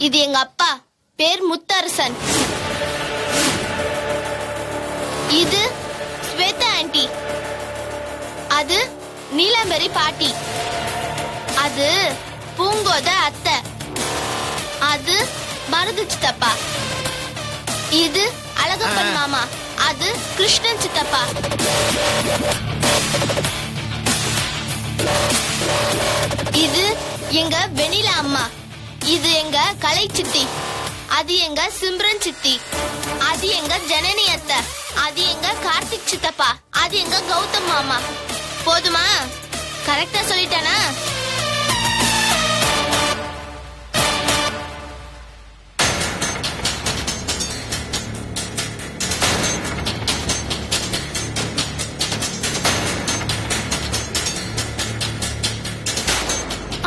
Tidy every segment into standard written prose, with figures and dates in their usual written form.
இது எங்க அப்பா, பேர் முத்தரசன். இது ஸ்வேதா ஆண்டி. அது நீலாம்பரி பாட்டி. அது பூங்கோத அத்தை. அது மருது சித்தப்பா. இது அழகப்பன் மாமா. அது கிருஷ்ணன் சித்தப்பா. இது எங்க வெண்ணிலா அம்மா. இது எங்க கலை சித்தி. அது எங்க சிம்ரன் சித்தி. அது எங்க ஜனனி அத்தை. அது எங்க கார்த்திக் சித்தப்பா. அது எங்க கௌதம் மாமா. போதுமா? கரெக்டா சொல்லிட்டானா?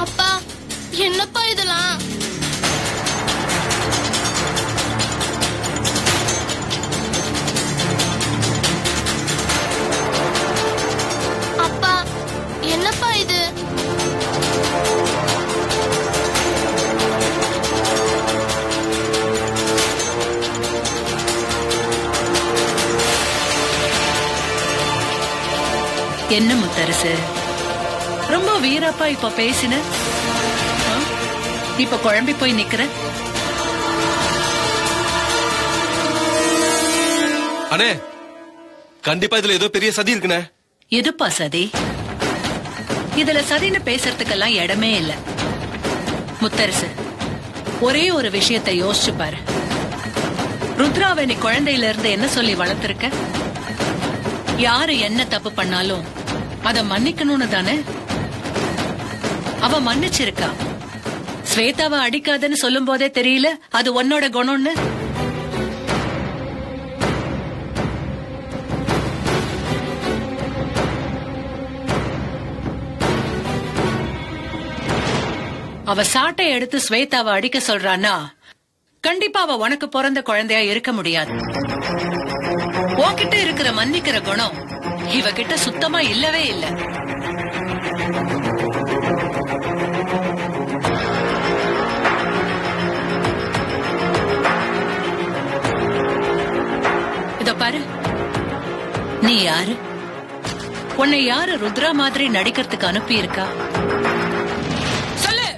அப்பா, என்னப்பா இதெல்லாம்? அப்பா, என்னப்பா இது? என்ன முத்தரசு, ரொம்ப வீரப்பா இப்ப பேசின, இப்ப குழம்பி போய் நிக்கிற. அண்ணே, கண்டிப்பா இதுல ஏதோ பெரிய சதி இருக்குண்ணே. எதுப்பா சதி? இதுல சதின்னு பேசுறதுக்கெல்லாம் இடமே இல்ல. முத்தரசு, ஒரே ஒரு விஷயத்தை யோசிச்சு பாரு. ருத்ராவை நீ குழந்தையில இருந்து என்ன சொல்லி வளர்த்திருக்க? யாரு என்ன தப்பு பண்ணாலும் அத மன்னிக்கணும்னு தானே? அவ மன்னிச்சிருக்கா. ஸ்வேதாவை அடிக்காதன்னு சொல்லும் போதே தெரியல அது உன்னோட குணம்னு. அவ சாட்டை எடுத்து ஸ்வேதாவை அடிக்க சொல்றான்னா கண்டிப்பா அவ உனக்கு பிறந்த குழந்தையா இருக்க முடியாது. உன்கிட்ட இருக்கிற மன்னிக்கிற குணம் இவகிட்ட சுத்தமா இல்லவே இல்ல. இத பாரு, நீ யாரு? உன்னை யாரு ருத்ரா மாதிரி நடிக்கிறதுக்கு அனுப்பி இருக்கா? சொல்லு.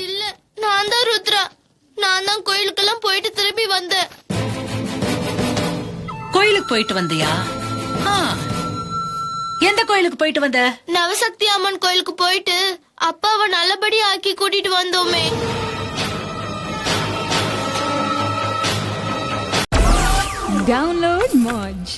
இல்ல, நான் தான் ருத்ரா. நான் தான் கோயிலுக்கெல்லாம் போயிட்டு திரும்பி வந்தேன். கோயிலுக்கு போயிட்டு வந்தியா? எந்த கோயிலுக்கு போயிட்டு வந்த? நவசக்தி அம்மன் கோயிலுக்கு போயிட்டு அப்பாவை நல்லபடி ஆக்கி கூட்டிட்டு வந்தோமே. Download Moj.